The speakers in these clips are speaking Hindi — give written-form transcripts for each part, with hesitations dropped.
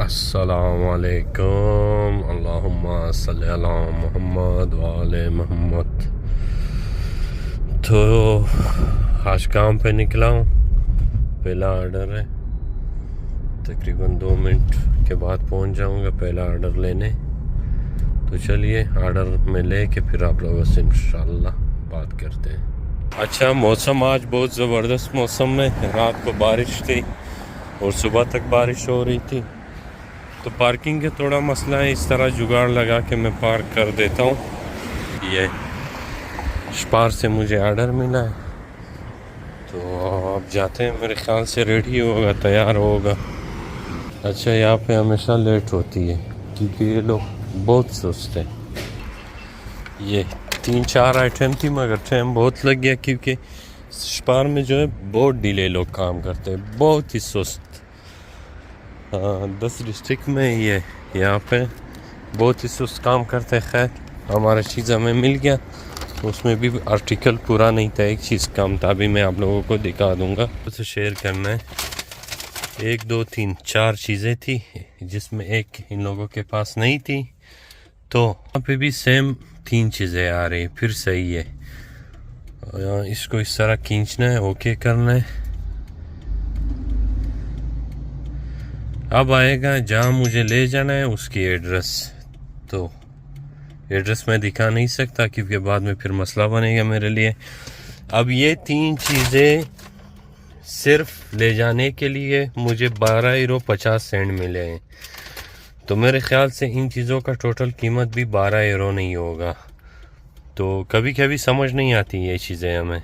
अस्सलामुअलैकुम अल्लाहुम्मा सल्ली अला मुहम्मद व आले मोहम्मद। तो आज काम पे निकला हूँ। पहला ऑर्डर है, तकरीबन 2 मिनट के बाद पहुँच जाऊँगा पहला ऑर्डर लेने। तो चलिए ऑर्डर में ले के फिर आप लोगों से इंशाल्लाह बात करते हैं। अच्छा, मौसम आज बहुत ज़बरदस्त मौसम में, रात को बारिश थी और सुबह तक बारिश हो रही थी। तो पार्किंग का थोड़ा मसला है, इस तरह जुगाड़ लगा के मैं पार्क कर देता हूँ। ये स्पार से मुझे ऑर्डर मिला है, तो अब जाते हैं। मेरे ख्याल से रेडी होगा, तैयार होगा। अच्छा, यहाँ पे हमेशा लेट होती है क्योंकि ये लोग बहुत सुस्त हैं। ये 3-4 आइटम थी मगर टाइम बहुत लग गया क्योंकि स्पार में जो है बहुत डिले लोग काम करते हैं, बहुत ही सुस्त। 10 डिस्ट्रिक्ट में ये यहाँ पे बहुत ही सुस्त काम करते हैं। खैर, हमारा चीज़ हमें मिल गया, उसमें भी आर्टिकल पूरा नहीं था, एक चीज़ कम था। अभी मैं आप लोगों को दिखा दूँगा, उसे शेयर करना है। 1 2 3 4 चीज़ें थी जिसमें एक इन लोगों के पास नहीं थी, तो यहाँ पे भी सेम 3 चीज़ें आ रही, फिर सही है। इसको इस तरह खींचना है, ओके करना है। अब आएगा जहाँ मुझे ले जाना है उसकी एड्रेस। तो एड्रेस मैं दिखा नहीं सकता क्योंकि बाद में फिर मसला बनेगा मेरे लिए। अब ये 3 चीज़ें सिर्फ ले जाने के लिए मुझे 12 € 50 मिले हैं। तो मेरे ख्याल से इन चीज़ों का टोटल कीमत भी 12 € नहीं होगा। तो कभी कभी समझ नहीं आती ये चीज़ें हमें।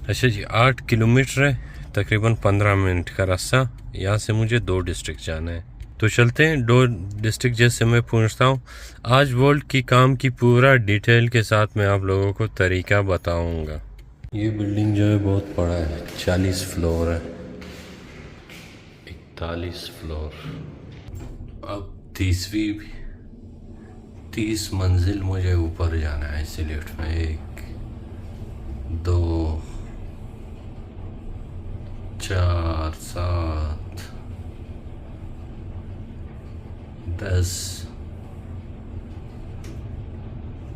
अच्छा जी, 8 किलोमीटर है, तकरीबन 15 मिनट का रास्ता। यहाँ से मुझे 2 डिस्ट्रिक्ट जाना है, तो चलते हैं। 2 डिस्ट्रिक्ट जैसे मैं पूछता हूँ। आज वर्ल्ड की काम की पूरा डिटेल के साथ मैं आप लोगों को तरीका बताऊँगा। ये बिल्डिंग जो है बहुत बड़ा है, 40 फ्लोर है, 41 फ्लोर। अब 30 मंजिल मुझे ऊपर जाना है इसी लिफ्ट में। 1 2 4 7 10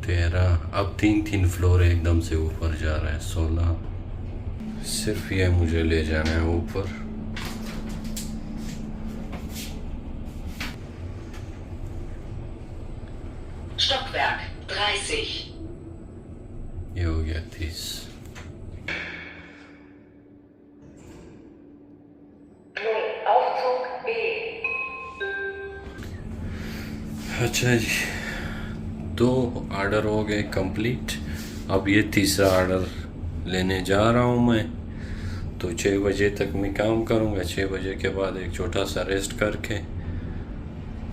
13। अब 3 फ्लोर एकदम से ऊपर जा रहा है, 16। सिर्फ ये मुझे ले जाना है ऊपर। Stockwerk 30। ये हो गया 30। Aufzug B। अच्छा जी, 2 ऑर्डर हो गए कंप्लीट। अब ये तीसरा ऑर्डर लेने जा रहा हूँ मैं। तो 6 बजे तक मैं काम करूँगा। 6 बजे के बाद एक छोटा सा रेस्ट करके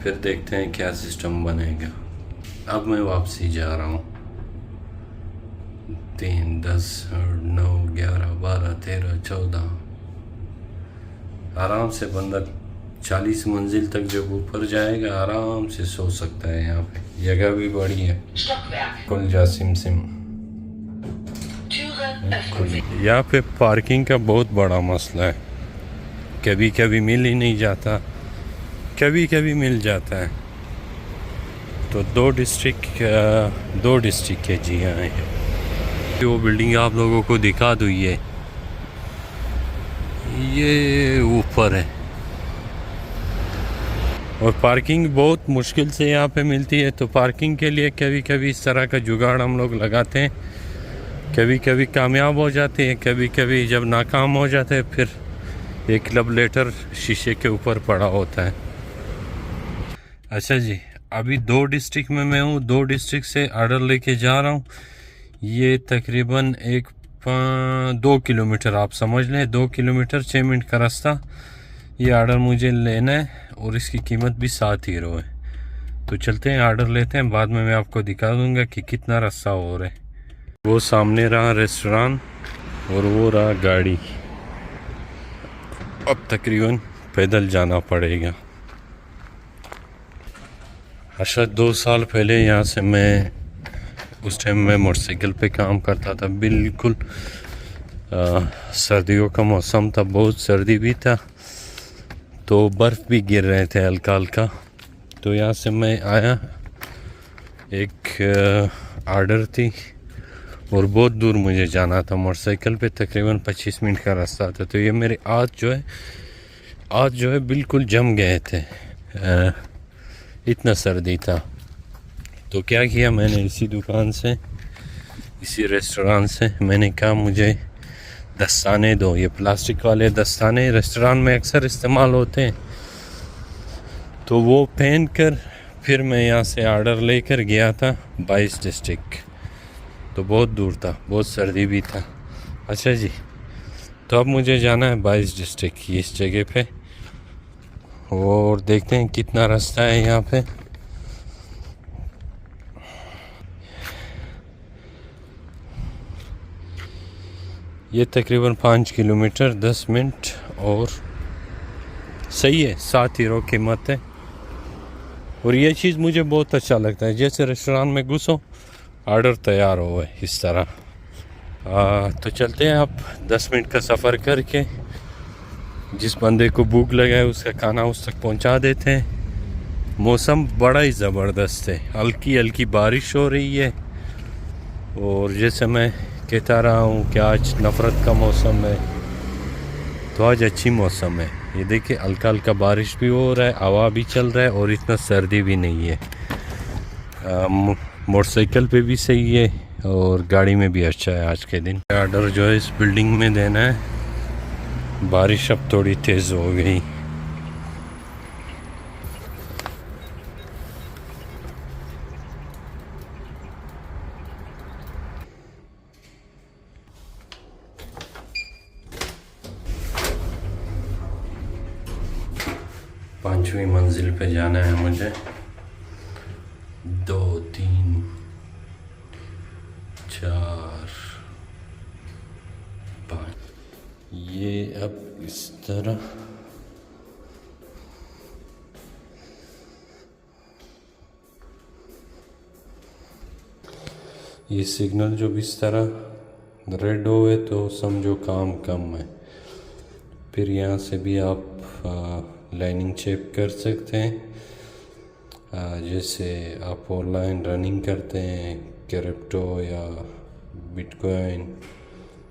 फिर देखते हैं क्या सिस्टम बनेगा। अब मैं वापसी जा रहा हूँ। 3 10 9 11 12 13 14। आराम से बंदा 40 मंजिल तक जब ऊपर जाएगा आराम से सो सकता है। यहाँ पे जगह भी बड़ी है। कुल जासिम सिम। यहाँ पे पार्किंग का बहुत बड़ा मसला है, कभी कभी मिल ही नहीं जाता, कभी कभी मिल जाता है। तो 2 डिस्ट्रिक्ट है जी हाँ। वो बिल्डिंग आप लोगों को दिखा दूँ, ये ऊपर है। और पार्किंग बहुत मुश्किल से यहाँ पे मिलती है। तो पार्किंग के लिए कभी कभी इस तरह का जुगाड़ हम लोग लगाते हैं। कभी कभी कामयाब हो जाते हैं, कभी कभी जब नाकाम हो जाते हैं फिर एक लव लेटर शीशे के ऊपर पड़ा होता है। अच्छा जी, अभी 2 डिस्ट्रिक्ट में मैं हूँ। 2 डिस्ट्रिक्ट से ऑर्डर लेके जा रहा हूँ। ये तकरीबन 2 किलोमीटर आप समझ लें, 2 किलोमीटर 6 मिनट का रास्ता। ये ऑर्डर मुझे लेना है और इसकी कीमत भी 7 € है। तो चलते हैं, ऑर्डर लेते हैं। बाद में मैं आपको दिखा दूंगा कि कितना रास्ता हो रहा है। वो सामने रहा रेस्टोरेंट और वो रहा गाड़ी। अब तकरीबन पैदल जाना पड़ेगा। अच्छा, 2 साल पहले यहाँ से मैं, उस टाइम मैं मोटरसाइकिल पे काम करता था। बिल्कुल सर्दियों का मौसम था, बहुत सर्दी भी था। तो बर्फ़ भी गिर रहे थे हल्का हल्का। तो यहाँ से मैं आया, एक ऑर्डर थी और बहुत दूर मुझे जाना था मोटरसाइकिल पे, तकरीबन 25 मिनट का रास्ता था। तो ये मेरे आज जो है बिल्कुल जम गए थे, इतना सर्दी था। तो क्या किया मैंने, इसी दुकान से, इसी रेस्टोरेंट से मैंने कहा मुझे दस्ताने दो। ये प्लास्टिक वाले दस्ताने रेस्टोरेंट में अक्सर इस्तेमाल होते हैं। तो वो पहन कर फिर मैं यहाँ से ऑर्डर लेकर गया था 22 डिस्ट्रिक्ट। तो बहुत दूर था, बहुत सर्दी भी था। अच्छा जी, तो अब मुझे जाना है 22 डिस्ट्रिक्ट इस जगह पे, और देखते हैं कितना रास्ता है यहाँ पे। ये तकरीबन 5 किलोमीटर 10 मिनट, और सही है, 7 यूरो कीमत है। और ये चीज़ मुझे बहुत अच्छा लगता है, जैसे रेस्टोरेंट में घुसो ऑर्डर तैयार हो गए इस तरह। तो चलते हैं आप 10 मिनट का सफ़र करके, जिस बंदे को भूख लगा है उसका खाना उस तक पहुंचा देते हैं। मौसम बड़ा ही ज़बरदस्त है, हल्की हल्की बारिश हो रही है। और जैसे मैं कहता रहा हूँ कि आज नफ़रत का मौसम है, तो आज अच्छी मौसम है। ये देखिए हल्का हल्का बारिश भी हो रहा है, हवा भी चल रहा है, और इतना सर्दी भी नहीं है। मोटरसाइकिल पे भी सही है और गाड़ी में भी अच्छा है। आज के दिन ऑर्डर जो है इस बिल्डिंग में देना है। बारिश अब थोड़ी तेज़ हो गई। पांचवी मंजिल पे जाना है मुझे। 2 3 4 5। ये अब इस तरह ये सिग्नल जब इस तरह रेड होए तो समझो काम कम है। फिर यहाँ से भी आप लाइनिंग चेक कर सकते हैं। जैसे आप ऑनलाइन रनिंग करते हैं क्रिप्टो या बिटकॉइन,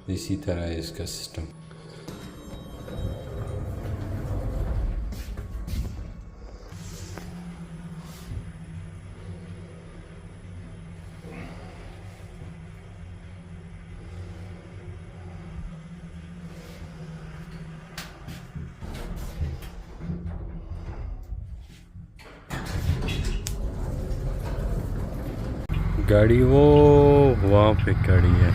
इसी तरह है इसका सिस्टम। गाड़ी वो वहाँ पे खड़ी है,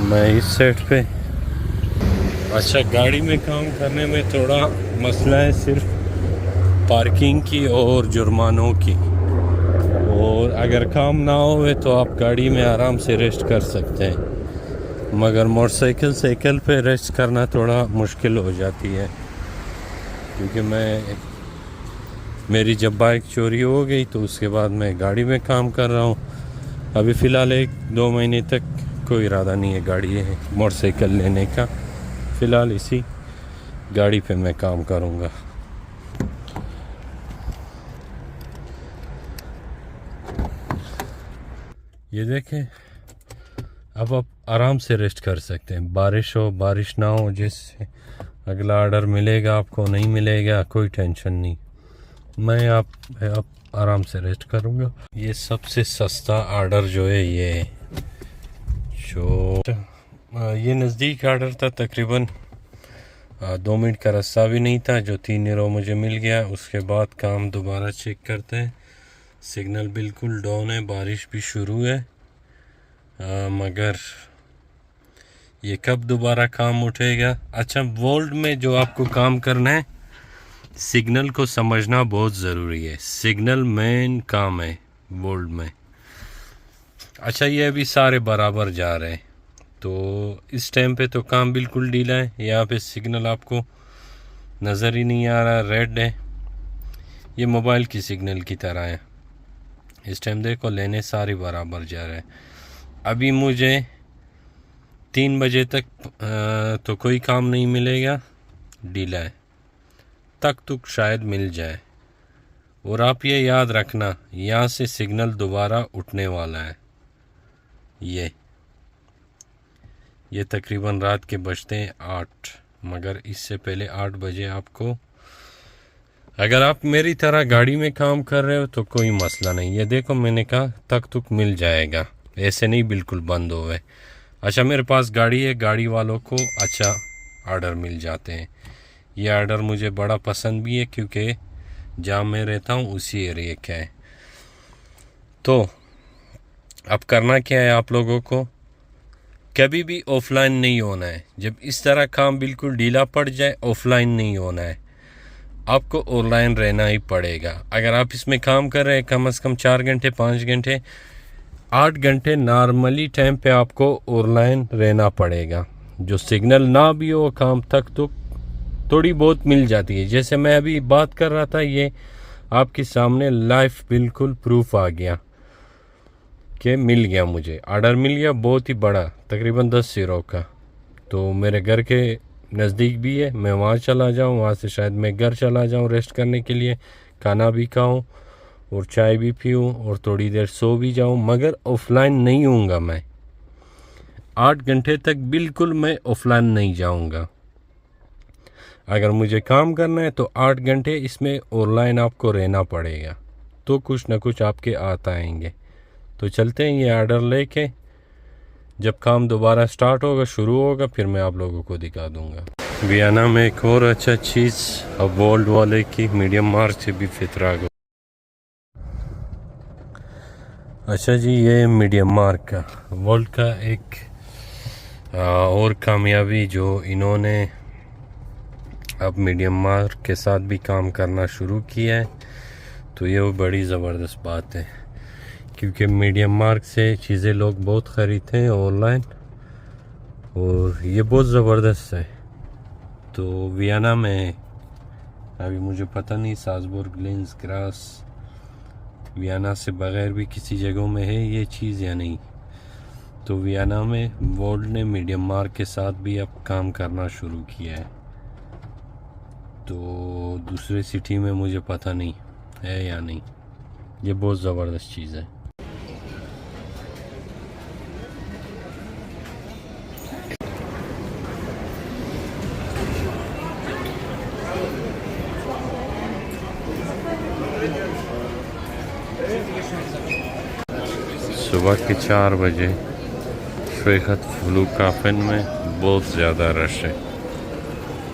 मैं इस साइड पे। अच्छा, गाड़ी में काम करने में थोड़ा मसला है सिर्फ पार्किंग की और जुर्मानों की। और अगर काम ना हो तो आप गाड़ी में आराम से रेस्ट कर सकते हैं, मगर मोटरसाइकिल पे रेस्ट करना थोड़ा मुश्किल हो जाती है। क्योंकि मेरी जब बाइक चोरी हो गई तो उसके बाद मैं गाड़ी में काम कर रहा हूँ। अभी फ़िलहाल 1-2 महीने तक कोई इरादा नहीं है मोटरसाइकिल लेने का। फ़िलहाल इसी गाड़ी पे मैं काम करूँगा। ये देखें, अब आप आराम से रेस्ट कर सकते हैं, बारिश हो बारिश ना हो। जैसे अगला ऑर्डर मिलेगा आपको नहीं मिलेगा कोई टेंशन नहीं, मैं आप आराम से रेस्ट करूँगा। ये सबसे सस्ता ऑर्डर जो है ये नज़दीक ऑर्डर था, तकरीबन 2 मिनट का रास्ता भी नहीं था, जो 3 यूरो मुझे मिल गया। उसके बाद काम दोबारा चेक करते हैं। सिग्नल बिल्कुल डाउन है, बारिश भी शुरू है, मगर ये कब दोबारा काम उठेगा। अच्छा, वोल्ट में जो आपको काम करना है, सिग्नल को समझना बहुत ज़रूरी है। सिग्नल मेन काम है वोल्ट में। अच्छा, ये अभी सारे बराबर जा रहे हैं, तो इस टाइम पे तो काम बिल्कुल ढीला है। यहाँ पे सिग्नल आपको नज़र ही नहीं आ रहा, रेड है। ये मोबाइल की सिग्नल की तरह है। इस टाइम देखो, लेने सारे बराबर जा रहे हैं। अभी मुझे 3 बजे तक तो कोई काम नहीं मिलेगा, डीला है, तक तुक शायद मिल जाए। और आप ये याद रखना, यहाँ से सिग्नल दोबारा उठने वाला है। ये तकरीबन रात के बजते हैं 8, मगर इससे पहले 8 बजे आपको, अगर आप मेरी तरह गाड़ी में काम कर रहे हो तो कोई मसला नहीं। ये देखो मैंने कहा तक तुक मिल जाएगा, ऐसे नहीं बिल्कुल बंद होवे। अच्छा मेरे पास गाड़ी है, गाड़ी वालों को अच्छा ऑर्डर मिल जाते हैं। ये ऑर्डर मुझे बड़ा पसंद भी है क्योंकि जहाँ मैं रहता हूँ उसी एरिया का है। तो अब करना क्या है, आप लोगों को कभी भी ऑफलाइन नहीं होना है। जब इस तरह काम बिल्कुल ढीला पड़ जाए, ऑफलाइन नहीं होना है, आपको ऑनलाइन रहना ही पड़ेगा। अगर आप इसमें काम कर रहे हैं कम से कम 4 घंटे 5 घंटे 8 घंटे नॉर्मली टाइम पे आपको ऑनलाइन रहना पड़ेगा। जो सिग्नल ना भी हो, काम तक तो थोड़ी बहुत मिल जाती है। जैसे मैं अभी बात कर रहा था, ये आपके सामने लाइव बिल्कुल प्रूफ आ गया कि मिल गया, मुझे ऑर्डर मिल गया बहुत ही बड़ा, तकरीबन 10 यूरो का। तो मेरे घर के नज़दीक भी है, मैं वहाँ चला जाऊँ, वहाँ से शायद मैं घर चला जाऊँ रेस्ट करने के लिए, खाना भी खाऊँ और चाय भी पीऊँ और थोड़ी देर सो भी जाऊँ। मगर ऑफलाइन नहीं हूँगा मैं, 8 घंटे तक बिल्कुल मैं ऑफलाइन नहीं जाऊँगा। अगर मुझे काम करना है तो 8 घंटे इसमें ऑनलाइन आपको रहना पड़ेगा, तो कुछ ना कुछ आपके आता आएंगे। तो चलते हैं ये ऑर्डर लेके, जब काम दोबारा स्टार्ट होगा, शुरू होगा, फिर मैं आप लोगों को दिखा दूंगा। वियना में एक और अच्छा चीज़, अब वोल्ट वाले की मीडियम मार्क से भी फितरा गो। अच्छा जी, ये मीडियम मार्क का वोल्ट का एक और कामयाबी जो इन्होंने अब मीडियम मार्क के साथ भी काम करना शुरू किया है, तो ये वो बड़ी ज़बरदस्त बात है क्योंकि मीडियम मार्क से चीज़ें लोग बहुत ख़रीदते हैं ऑनलाइन और ये बहुत ज़बरदस्त है। तो वियना में अभी मुझे पता नहीं साल्ज़बर्ग, लिंज़, ग्रास, वियना से बग़ैर भी किसी जगहों में है ये चीज़ या नहीं। तो वियना में वोल्ट ने मीडियम मार्क के साथ भी अब काम करना शुरू किया है। तो दूसरे सिटी में मुझे पता नहीं है या नहीं, ये बहुत ज़बरदस्त चीज़ है। सुबह के 4 बजे शेखत फ्लूकाफिन में बहुत ज़्यादा रश है।